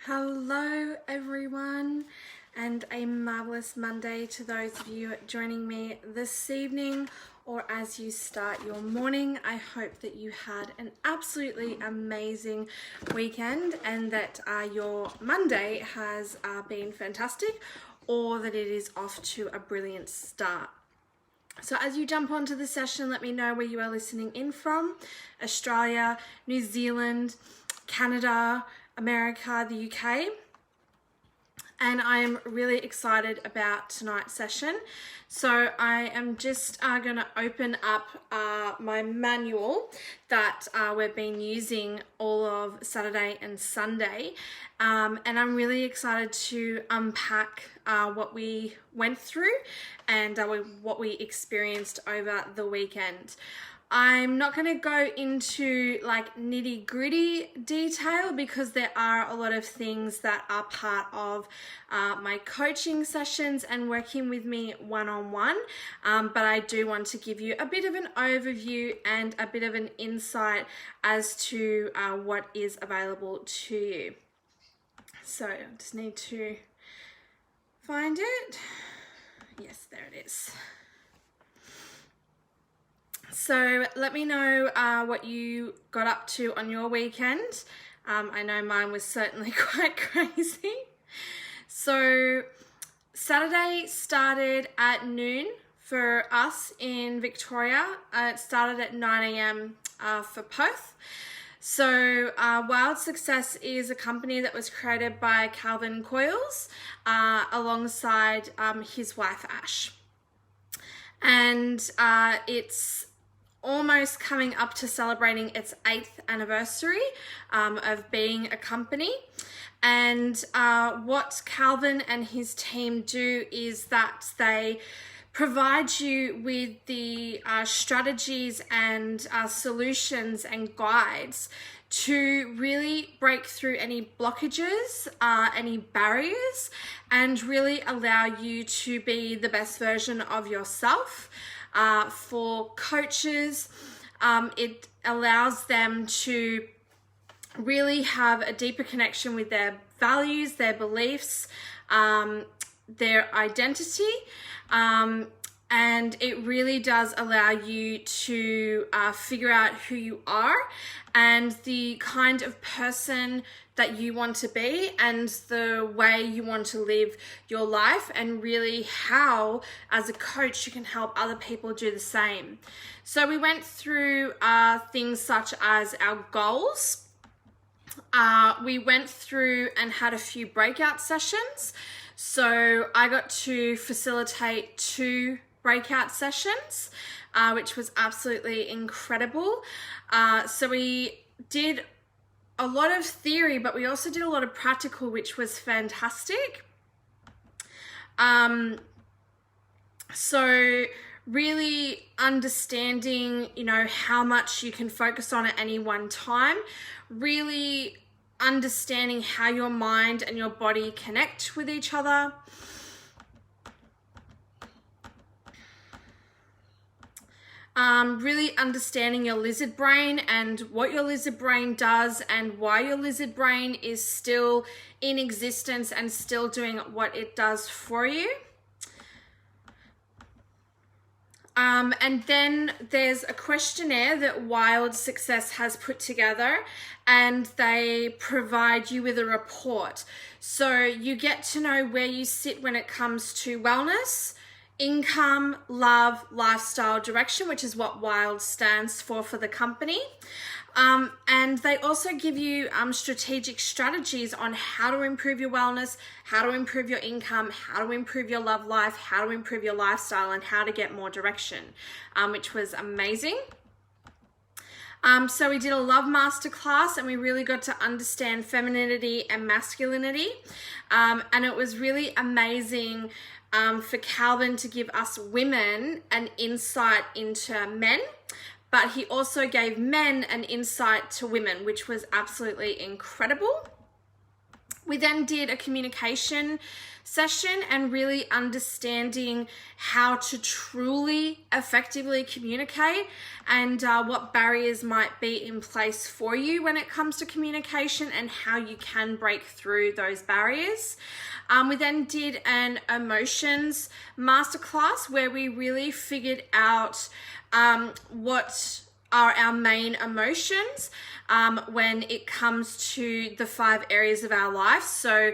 Hello everyone, and a marvelous Monday to those of you joining me this evening or as you start your morning. I hope that you had an absolutely amazing weekend and that your Monday has been fantastic, or that it is off to a brilliant start. So as you jump onto the session, let me know where you are listening in from: Australia, New Zealand, Canada, America, the UK. And I'm really excited about tonight's session. So I am just going to open up my manual that we've been using all of Saturday and Sunday. And I'm really excited to unpack what we went through and what we experienced over the weekend. I'm not going to go into like nitty gritty detail because there are a lot of things that are part of my coaching sessions and working with me one-on-one, but I do want to give you a bit of an overview and a bit of an insight as to what is available to you. So I just need to find it. Yes, there it is. So let me know what you got up to on your weekend. I know mine was certainly quite crazy. So Saturday started at noon for us in Victoria. It started at 9 a.m. For Perth. So Wild Success is a company that was created by Calvin Coyles alongside his wife Ash. And it's almost coming up to celebrating its 8th anniversary of being a company. And what Calvin and his team do is that they provide you with the strategies and solutions and guides to really break through any blockages, any barriers, and really allow you to be the best version of yourself. For coaches, it allows them to really have a deeper connection with their values, their beliefs, their identity, and it really does allow you to figure out who you are and the kind of person that you want to be and the way you want to live your life, and really how, as a coach, you can help other people do the same. So we went through things such as our goals. We went through and had a few breakout sessions. So I got to facilitate 2 breakout sessions, which was absolutely incredible. So we did a lot of theory, but we also did a lot of practical, which was fantastic. So really understanding, how much you can focus on at any one time, really understanding how your mind and your body connect with each other. Really understanding your lizard brain and what your lizard brain does and why your lizard brain is still in existence and still doing what it does for you. And then there's a questionnaire that Wild Success has put together, and they provide you with a report. So you get to know where you sit when it comes to wellness, income, love, lifestyle, direction, which is what Wild stands for the company. And they also give you strategic strategies on how to improve your wellness, how to improve your income, how to improve your love life, how to improve your lifestyle, and how to get more direction, which was amazing. So we did a love masterclass, and we really got to understand femininity and masculinity. And it was really amazing for Calvin to give us women an insight into men, but he also gave men an insight to women, which was absolutely incredible. We then did a communication session and really understanding how to truly effectively communicate and what barriers might be in place for you when it comes to communication and how you can break through those barriers. We then did an emotions masterclass where we really figured out what are our main emotions when it comes to the 5 areas of our life. So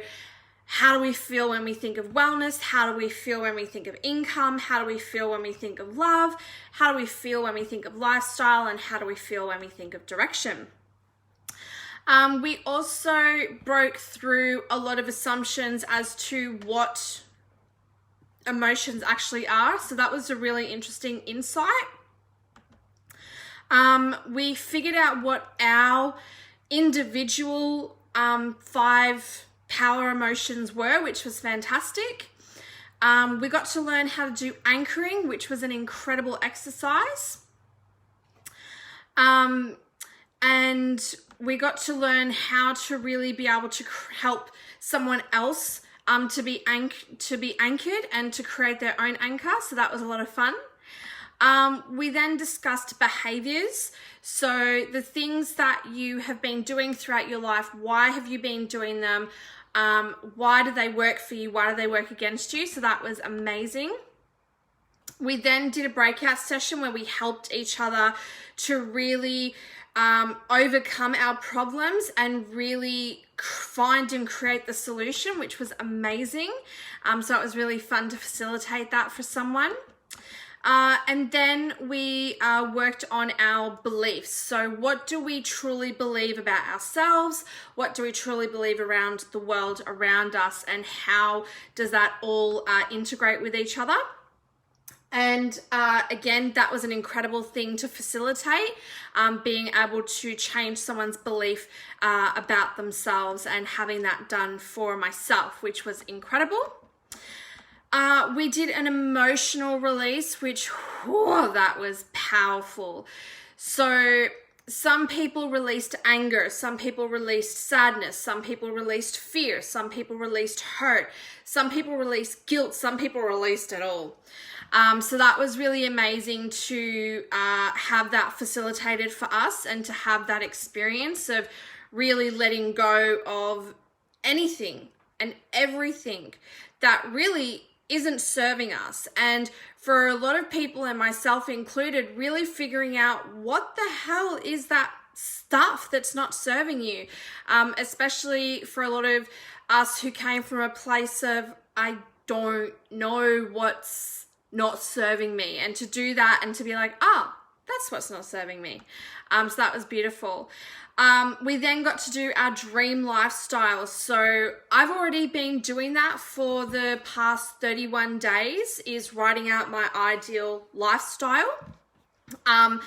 how do we feel when we think of wellness? How do we feel when we think of income? How do we feel when we think of love? How do we feel when we think of lifestyle? And how do we feel when we think of direction? We also broke through a lot of assumptions as to what emotions actually are. So that was a really interesting insight. We figured out what our individual 5 power emotions were, which was fantastic. We got to learn how to do anchoring, which was an incredible exercise. And we got to learn how to really be able to help someone else to be anchored and to create their own anchor. So that was a lot of fun. We then discussed behaviors. So the things that you have been doing throughout your life, why have you been doing them? Why do they work for you? Why do they work against you? So that was amazing. We then did a breakout session where we helped each other to really overcome our problems and really find and create the solution, which was amazing. So it was really fun to facilitate that for someone. And then we worked on our beliefs. So what do we truly believe about ourselves? What do we truly believe around the world around us? And how does that all integrate with each other? And again, that was an incredible thing to facilitate, being able to change someone's belief about themselves and having that done for myself, which was incredible. We did an emotional release, which, that was powerful. So some people released anger, some people released sadness, some people released fear, some people released hurt, some people released guilt, some people released it all. So that was really amazing to have that facilitated for us and to have that experience of really letting go of anything and everything that really isn't serving us. And for a lot of people, and myself included, really figuring out what the hell is that stuff that's not serving you, especially for a lot of us who came from a place of, I don't know what's not serving me, and to do that and to be like, that's what's not serving me. So that was beautiful. We then got to do our dream lifestyle. So I've already been doing that for the past 31 days, is writing out my ideal lifestyle. So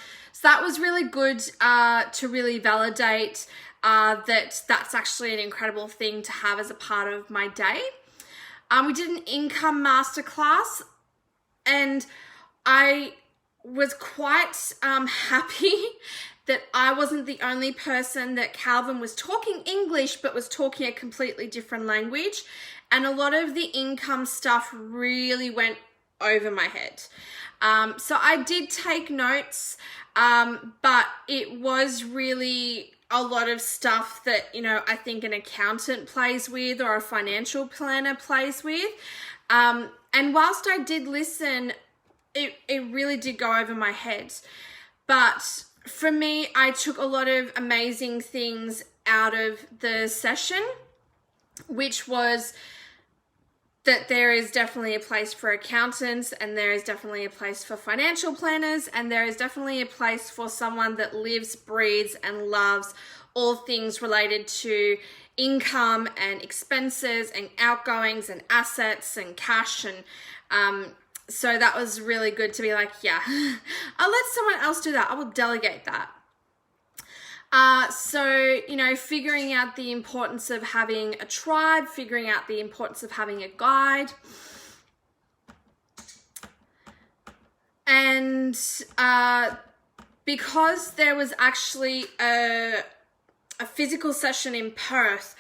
that was really good to really validate that's actually an incredible thing to have as a part of my day. We did an income masterclass, and I was quite happy that I wasn't the only person that Calvin was talking English but was talking a completely different language, and a lot of the income stuff really went over my head. So I did take notes, but it was really a lot of stuff that, I think an accountant plays with or a financial planner plays with. And whilst I did listen, it really did go over my head. But for me, I took a lot of amazing things out of the session, which was that there is definitely a place for accountants, and there is definitely a place for financial planners, and there is definitely a place for someone that lives, breathes, and loves all things related to income and expenses and outgoings and assets and cash. And so that was really good to be like, yeah, I'll let someone else do that. I will delegate that. So, figuring out the importance of having a tribe, figuring out the importance of having a guide. And because there was actually a physical session in Perth,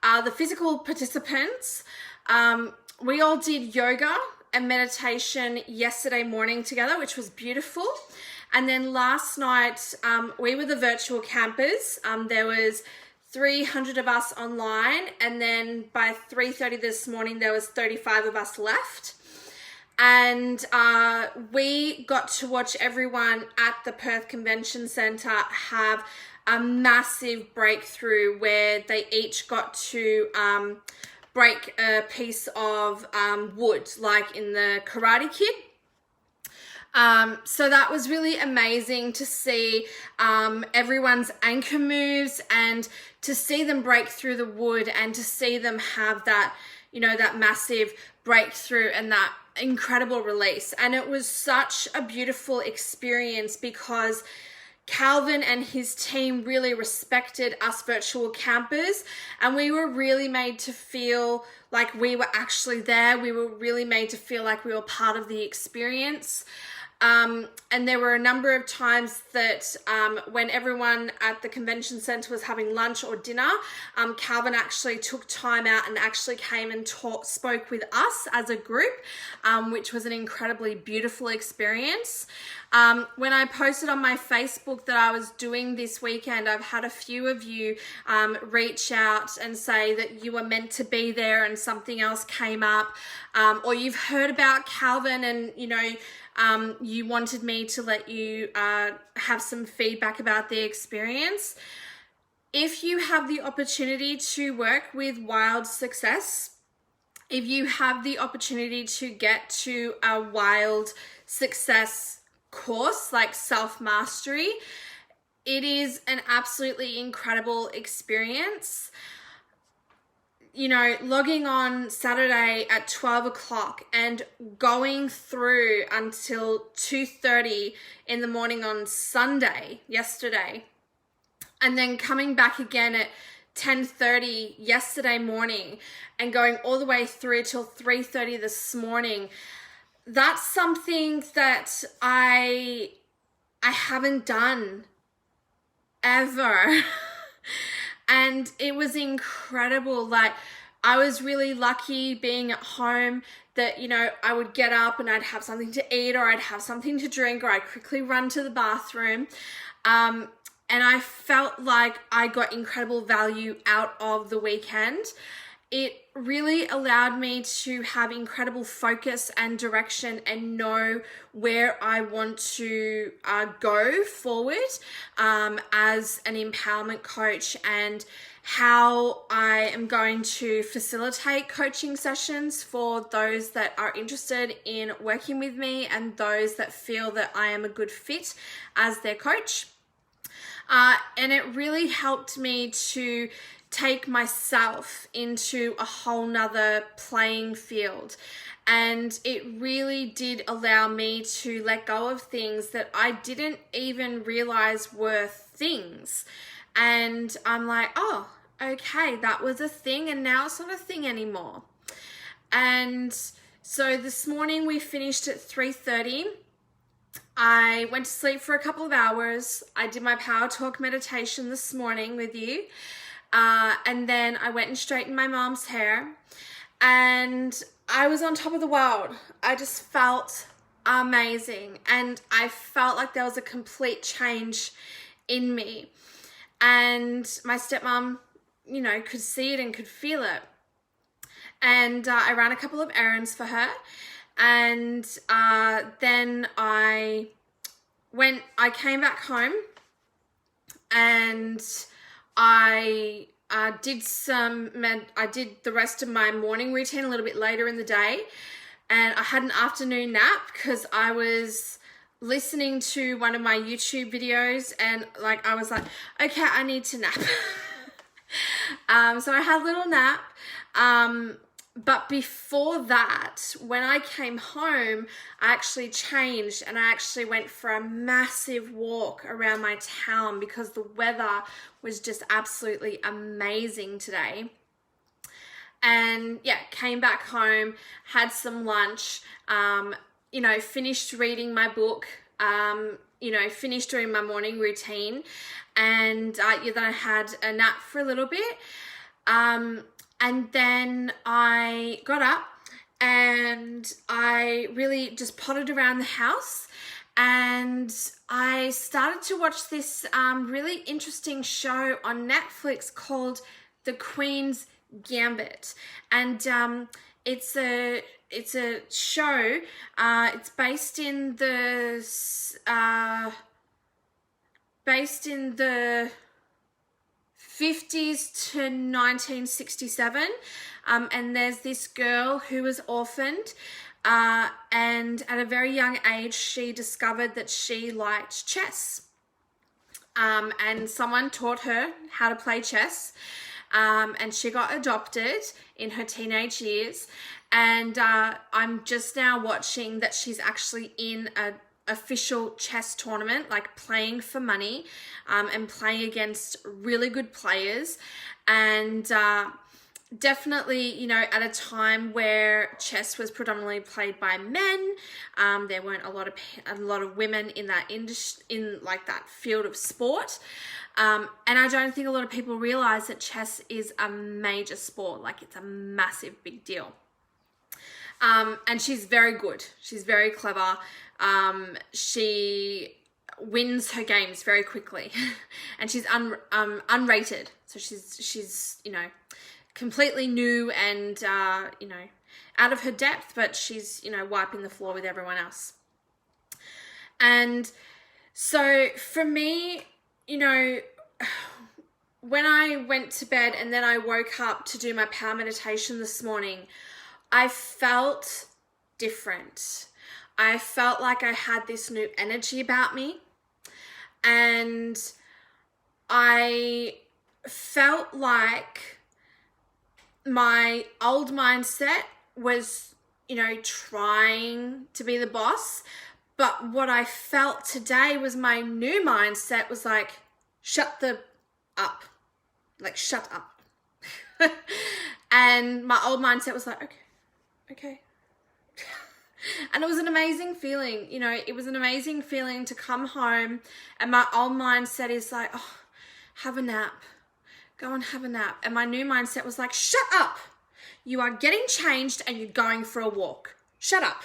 the physical participants, we all did yoga and meditation yesterday morning together, which was beautiful. And then last night, we were the virtual campers. There was 300 of us online, and then by 3:30 this morning, there was 35 of us left. And we got to watch everyone at the Perth Convention Centre have a massive breakthrough where they each got to break a piece of wood, like in the Karate Kid. So that was really amazing to see everyone's anchor moves and to see them break through the wood and to see them have that, that massive breakthrough and that incredible release. And it was such a beautiful experience because Calvin and his team really respected us virtual campers, and we were really made to feel like we were actually there. We were really made to feel like we were part of the experience. And there were a number of times that when everyone at the convention centre was having lunch or dinner, Calvin actually took time out and actually came and spoke with us as a group, which was an incredibly beautiful experience. When I posted on my Facebook that I was doing this weekend, I've had a few of you reach out and say that you were meant to be there and something else came up, or you've heard about Calvin and, you wanted me to let you have some feedback about the experience. If you have the opportunity to work with Wild Success, if you have the opportunity to get to a Wild Success course like self-mastery, it is an absolutely incredible experience. Logging on Saturday at 12 o'clock and going through until 2:30 in the morning on Sunday, yesterday, and then coming back again at 10:30 yesterday morning and going all the way through till 3:30 this morning. That's something that I haven't done ever. And it was incredible. Like, I was really lucky being at home that, I would get up and I'd have something to eat or I'd have something to drink or I'd quickly run to the bathroom. And I felt like I got incredible value out of the weekend. It really allowed me to have incredible focus and direction and know where I want to go forward as an empowerment coach, and how I am going to facilitate coaching sessions for those that are interested in working with me and those that feel that I am a good fit as their coach. And it really helped me to take myself into a whole nother playing field. And it really did allow me to let go of things that I didn't even realize were things. And I'm like, oh, okay, that was a thing and now it's not a thing anymore. And so this morning we finished at 3:30. I went to sleep for a couple of hours. I did my Power Talk meditation this morning with you. And then I went and straightened my mom's hair, and I was on top of the world. I just felt amazing, and I felt like there was a complete change in me. And my stepmom, could see it and could feel it. And I ran a couple of errands for her, and then I came back home, and I did the rest of my morning routine a little bit later in the day, and I had an afternoon nap because I was listening to one of my YouTube videos, and I was like, okay, I need to nap. So I had a little nap. But before that, when I came home, I actually changed and I actually went for a massive walk around my town because the weather was just absolutely amazing today. And yeah, came back home, had some lunch, finished reading my book, finished doing my morning routine, and then I had a nap for a little bit. And then I got up and I really just potted around the house, and I started to watch this really interesting show on Netflix called The Queen's Gambit. And it's a show. It's based in the 50s to 1967, and there's this girl who was orphaned, and at a very young age she discovered that she liked chess, and someone taught her how to play chess, and she got adopted in her teenage years, and I'm just now watching that she's actually in a official chess tournament, like playing for money, and playing against really good players, and definitely, you know, at a time where chess was predominantly played by men, there weren't a lot of women in that in like that field of sport, and I don't think a lot of people realize that chess is a major sport, like it's a massive big deal. And she's very good. She's very clever. She wins her games very quickly, and she's unrated. So she's you know, completely new and you know, out of her depth, but she's, you know, wiping the floor with everyone else. And so for me, you know, when I went to bed and then I woke up to do my power meditation this morning, I felt different. I felt like I had this new energy about me, and I felt like my old mindset was, you know, trying to be the boss, but what I felt today was my new mindset was like, shut up. And my old mindset was like, okay. And it was an amazing feeling, you know, it was an amazing feeling to come home and my old mindset is like, oh, have a nap, go and have a nap. And my new mindset was like, shut up. You are getting changed and you're going for a walk. Shut up.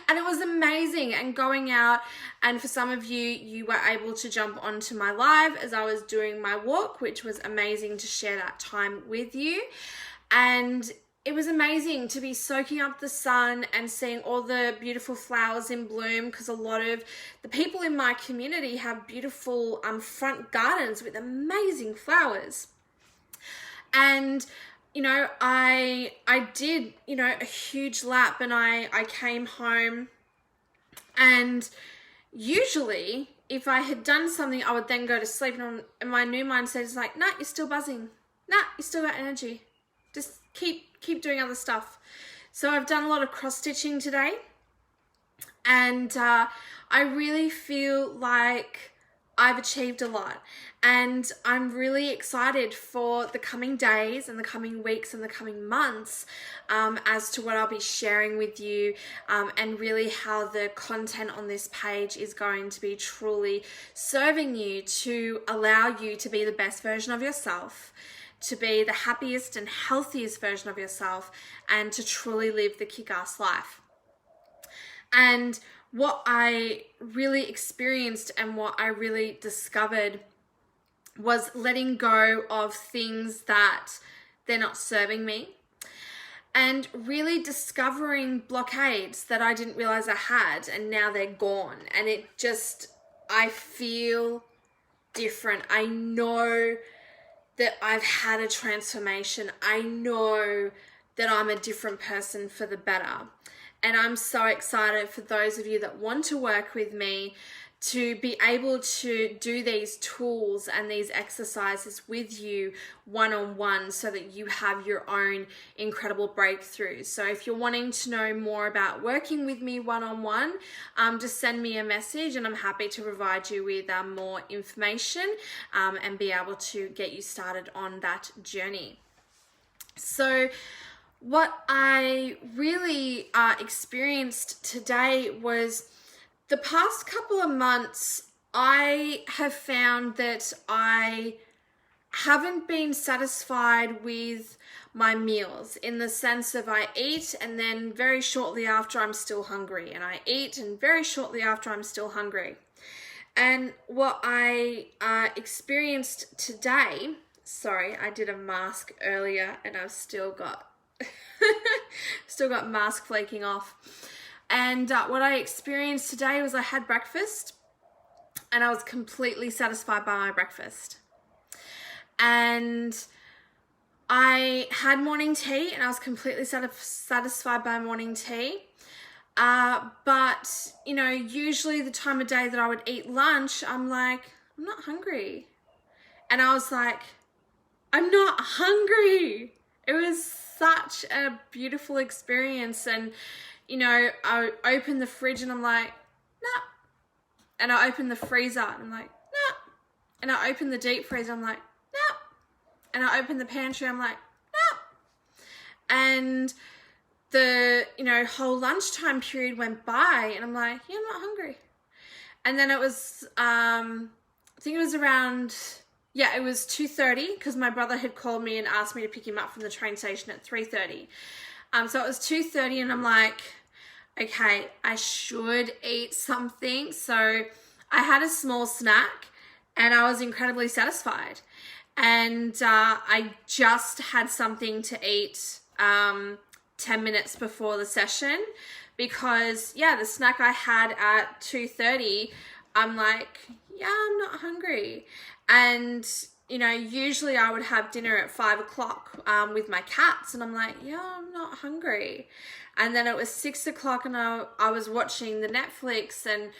And it was amazing. And going out, and for some of you, you were able to jump onto my live as I was doing my walk, which was amazing to share that time with you. And it was amazing to be soaking up the sun and seeing all the beautiful flowers in bloom, because a lot of the people in my community have beautiful front gardens with amazing flowers. And, you know, I did, you know, a huge lap, and I came home, and usually if I had done something, I would then go to sleep, and my new mindset is like, nah, you're still buzzing. Nah, you still got energy. Just keep doing other stuff. So I've done a lot of cross stitching today, and I really feel like I've achieved a lot, and I'm really excited for the coming days and the coming weeks and the coming months as to what I'll be sharing with you, and really how the content on this page is going to be truly serving you to allow you to be the best version of yourself, to be the happiest and healthiest version of yourself, and to truly live the kick-ass life. And what I really experienced and what I really discovered was letting go of things that they're not serving me, and really discovering blockades that I didn't realize I had, and now they're gone. And it just, I feel different. I know that I've had a transformation. I know that I'm a different person for the better. And I'm so excited for those of you that want to work with me to be able to do these tools and these exercises with you one-on-one, so that you have your own incredible breakthroughs. So if you're wanting to know more about working with me one-on-one, just send me a message, and I'm happy to provide you with more information and be able to get you started on that journey. So what I really experienced today was, the past couple of months, I have found that I haven't been satisfied with my meals, in the sense of I eat and then very shortly after I'm still hungry, and I eat and very shortly after I'm still hungry. And what I experienced today, sorry, I did a mask earlier and I've still got mask flaking off. And what I experienced today was I had breakfast and I was completely satisfied by my breakfast. And I had morning tea and I was completely satisfied by morning tea. But, you know, usually the time of day that I would eat lunch, I'm like, I'm not hungry. And I was like, I'm not hungry. It was such a beautiful experience. And, you know, I opened the fridge and I'm like, nah. And I opened the freezer and I'm like, nah. And I opened the deep freezer, I'm like, nah. And I opened the pantry, I'm like, nah. And the, you know, whole lunchtime period went by and I'm like, yeah, I'm not hungry. And then it was, I think it was around, yeah, it was 2:30 because my brother had called me and asked me to pick him up from the train station at 3:30. So it was 2:30 and I'm like, okay, I should eat something. So I had a small snack and I was incredibly satisfied. And I just had something to eat 10 minutes before the session because, yeah, the snack I had at 2:30, I'm like, yeah, I'm not hungry. And, you know, usually I would have dinner at 5 o'clock with my cats and I'm like, yeah, I'm not hungry. And then it was 6 o'clock and I was watching the Netflix and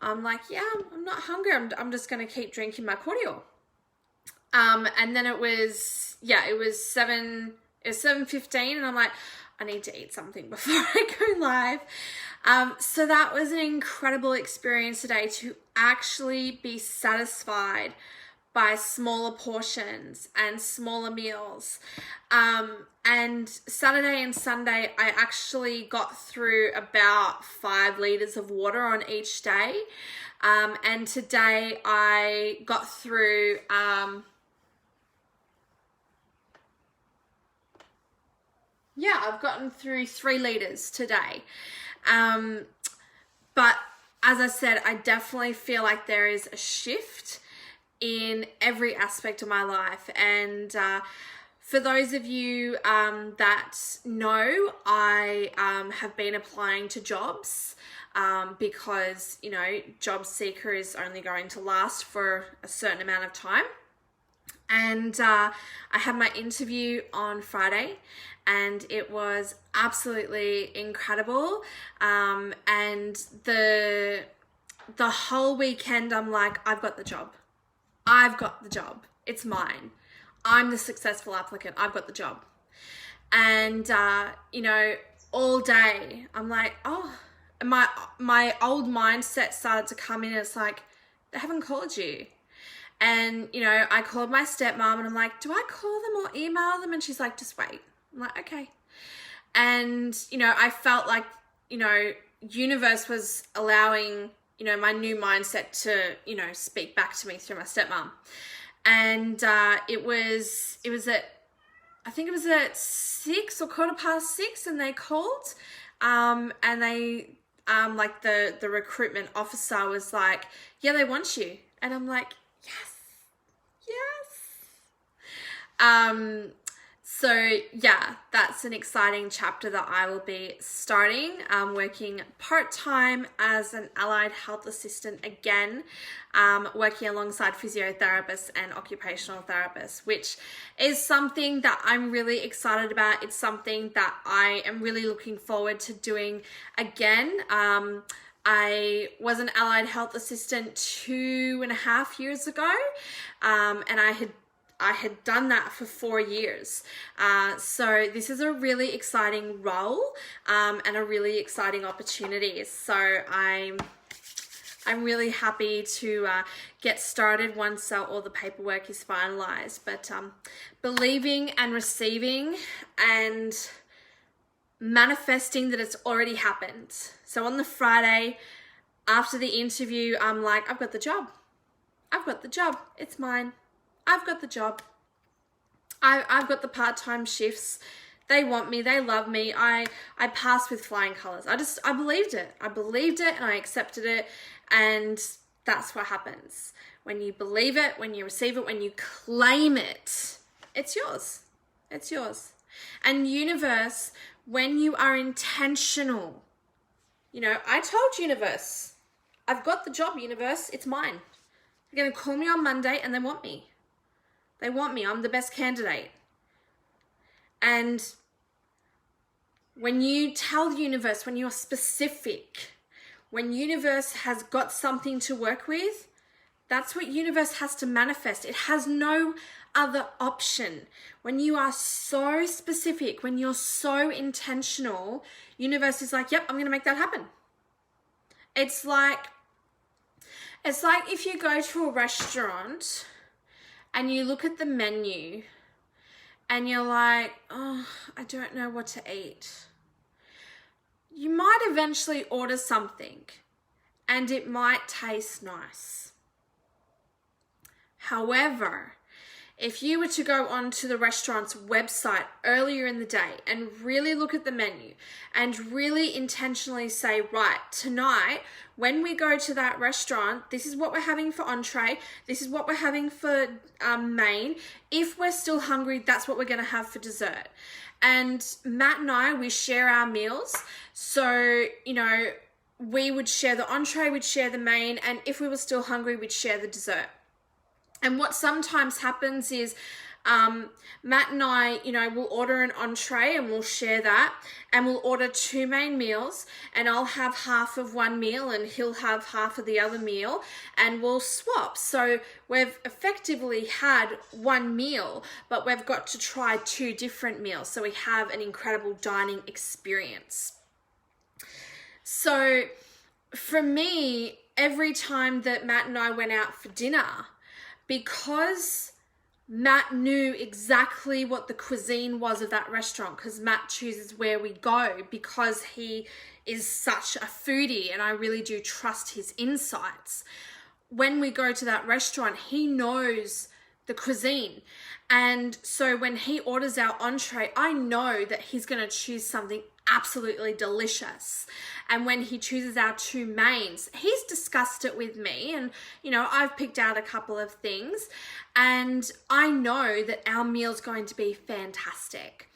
I'm like, yeah, I'm not hungry. I'm just going to keep drinking my cordial. And then it was 7:15 and I'm like, I need to eat something before I go live. So that was an incredible experience today, to actually be satisfied by smaller portions and smaller meals. And Saturday and Sunday, I actually got through about 5 liters of water on each day. And today I got through, I've gotten through 3 liters today. But as I said, I definitely feel like there is a shift in every aspect of my life. And for those of you that know, I have been applying to jobs because, you know, job seeker is only going to last for a certain amount of time. And I had my interview on Friday and it was absolutely incredible. And the whole weekend, I'm like, I've got the job. I've got the job. It's mine. I'm the successful applicant. I've got the job. And, you know, all day I'm like, oh, my old mindset started to come in. It's like, they haven't called you. And, you know, I called my stepmom and I'm like, do I call them or email them? And she's like, just wait. I'm like, okay. And, you know, I felt like, you know, universe was allowing, you know, my new mindset to, you know, speak back to me through my stepmom. And it was at, I think it was at 6 or 6:15 and they called and they, like the recruitment officer was like, yeah, they want you. And I'm like, yes. So yeah, that's an exciting chapter that I will be starting, working part-time as an allied health assistant again, working alongside physiotherapists and occupational therapists, which is something that I'm really excited about. It's something that I am really looking forward to doing again. I was an allied health assistant 2.5 years ago, and I had done that for 4 years. So this is a really exciting role and a really exciting opportunity. So I'm really happy to get started once all the paperwork is finalized. But believing and receiving and manifesting that it's already happened. So on the Friday after the interview, I'm like, I've got the job. I've got the job. It's mine. I've got the job. I've got the part-time shifts. They want me, they love me. I passed with flying colors. I believed it. I believed it and I accepted it, and that's what happens. When you believe it, when you receive it, when you claim it, it's yours. It's yours. And universe, when you are intentional, I told universe, I've got the job, universe, it's mine. They're going to call me on Monday and they want me. They want me. I'm the best candidate. And when you tell the universe, when you're specific, when universe has got something to work with, that's what universe has to manifest. It has no other option. When you are so specific, when you're so intentional, universe is like, yep, I'm going to make that happen. It's like if you go to a restaurant and you look at the menu and you're like, oh, I don't know what to eat. You might eventually order something and it might taste nice. However, if you were to go onto the restaurant's website earlier in the day and really look at the menu and really intentionally say, right, tonight, when we go to that restaurant, this is what we're having for entree, this is what we're having for main. If we're still hungry, that's what we're going to have for dessert. And Matt and I, we share our meals. So, we would share the entree, we'd share the main, and if we were still hungry, we'd share the dessert. And what sometimes happens is Matt and I, we'll order an entree and we'll share that, and we'll order 2 main meals, and I'll have half of one meal and he'll have half of the other meal, and we'll swap. So we've effectively had one meal, but we've got to try 2 different meals. So we have an incredible dining experience. So for me, every time that Matt and I went out for dinner, because Matt knew exactly what the cuisine was of that restaurant, because Matt chooses where we go, because he is such a foodie and I really do trust his insights. When we go to that restaurant, he knows the cuisine. And so when he orders our entree, I know that he's going to choose something absolutely delicious. And when he chooses our 2 mains, he's discussed it with me, and I've picked out a couple of things, and I know that our meal's going to be fantastic.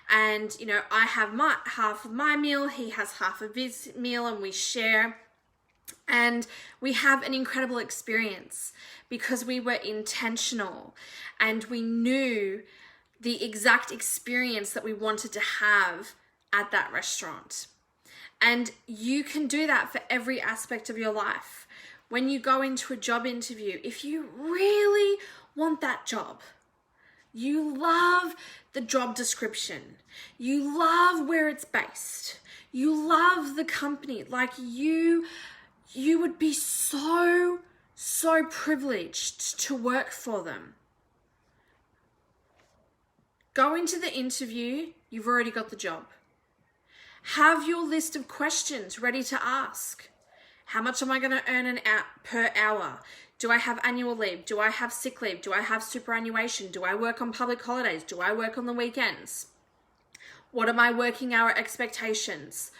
And I have half of my meal, he has half of his meal, and we share, and we have an incredible experience because we were intentional and we knew the exact experience that we wanted to have at that restaurant. And you can do that for every aspect of your life. When you go into a job interview, if you really want that job, you love the job description, you love where it's based, you love the company, like you would be so privileged to work for them. Go into the interview, you've already got the job. Have your list of questions ready to ask. How much am I going to earn per hour? Do I have annual leave? Do I have sick leave? Do I have superannuation? Do I work on public holidays? Do I work on the weekends? What are my working hour expectations?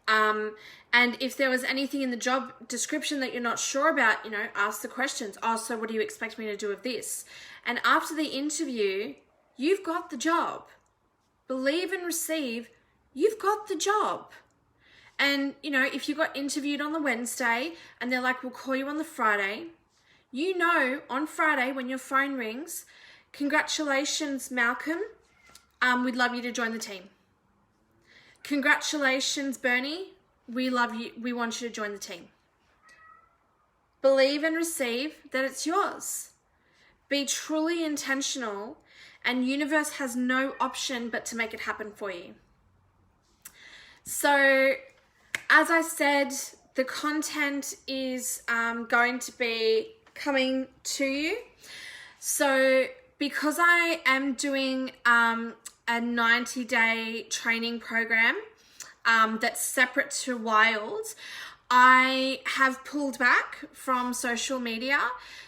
And if there was anything in the job description that you're not sure about, ask the questions. Oh, so what do you expect me to do with this? And after the interview, you've got the job. Believe and receive, you've got the job. And, if you got interviewed on the Wednesday and they're like, we'll call you on the Friday, on Friday when your phone rings, congratulations, Malcolm. We'd love you to join the team. Congratulations, Bernie. We love you. We want you to join the team. Believe and receive that it's yours. Be truly intentional, and universe has no option but to make it happen for you. So, as I said, the content is going to be coming to you. So, because I am doing a 90-day training program that's separate to Wild, I have pulled back from social media.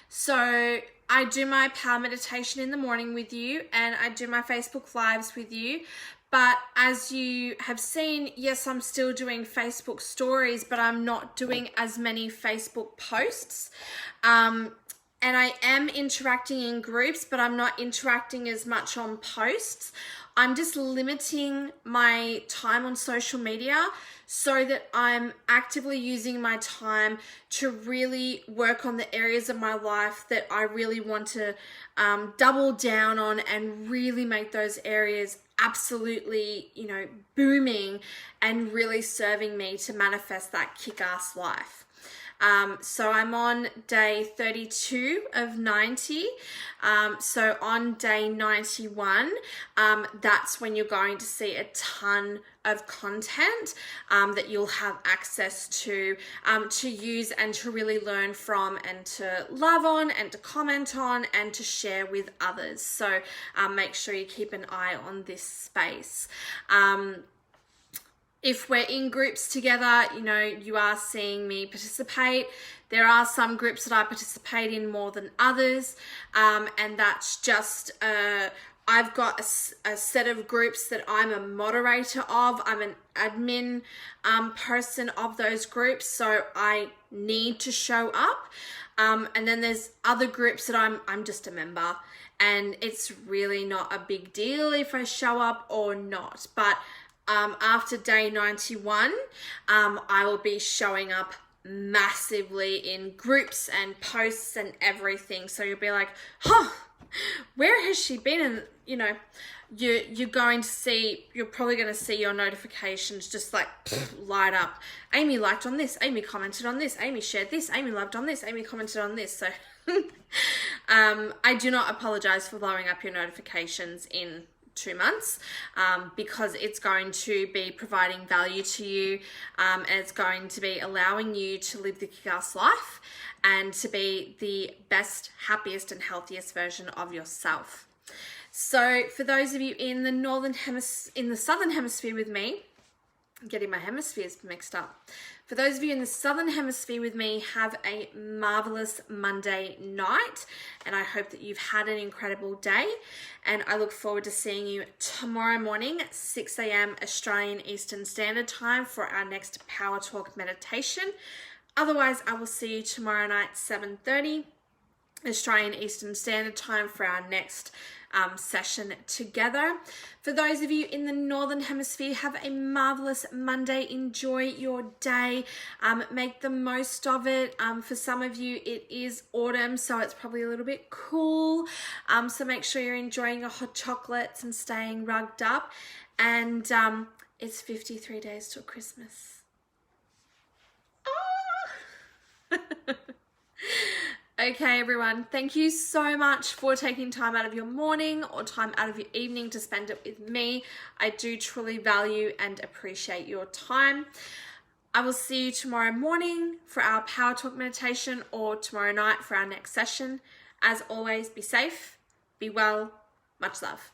So I do my power meditation in the morning with you, and I do my Facebook Lives with you. But as you have seen, yes, I'm still doing Facebook stories, but I'm not doing as many Facebook posts. And I am interacting in groups, but I'm not interacting as much on posts. I'm just limiting my time on social media so that I'm actively using my time to really work on the areas of my life that I really want to double down on and really make those areas absolutely, booming and really serving me to manifest that kick-ass life. So I'm on day 32 of 90. So on day 91, that's when you're going to see a ton of content that you'll have access to use and to really learn from and to love on and to comment on and to share with others. So make sure you keep an eye on this space. If we're in groups together, you are seeing me participate. There are some groups that I participate in more than others, and that's just, I've got a set of groups that I'm a moderator of. I'm an admin person of those groups, so I need to show up. And then there's other groups that I'm just a member, and it's really not a big deal if I show up or not. But after day 91, I will be showing up massively in groups and posts and everything. So you'll be like, where has she been? And you're probably going to see your notifications just like light up. Amy liked on this, Amy commented on this, Amy shared this, Amy loved on this, Amy commented on this. So I do not apologize for blowing up your notifications in 2 months, because it's going to be providing value to you, and it's going to be allowing you to live the kick-ass life and to be the best, happiest and healthiest version of yourself. So for those of you in the Southern Hemisphere with me, I'm getting my hemispheres mixed up. For those of you in the Southern Hemisphere with me, have a marvelous Monday night, and I hope that you've had an incredible day, and I look forward to seeing you tomorrow morning at 6 a.m. Australian Eastern Standard Time for our next Power Talk meditation. Otherwise, I will see you tomorrow night, 7:30 Australian Eastern Standard Time for our next session together. For those of you in the Northern Hemisphere, have a marvelous Monday. Enjoy your day. Make the most of it. For some of you, it is autumn, so it's probably a little bit cool. So make sure you're enjoying your hot chocolates and staying rugged up. And it's 53 days till Christmas. Okay, everyone, thank you so much for taking time out of your morning or time out of your evening to spend it with me. I do truly value and appreciate your time. I will see you tomorrow morning for our Power Talk meditation or tomorrow night for our next session. As always, be safe, be well, much love.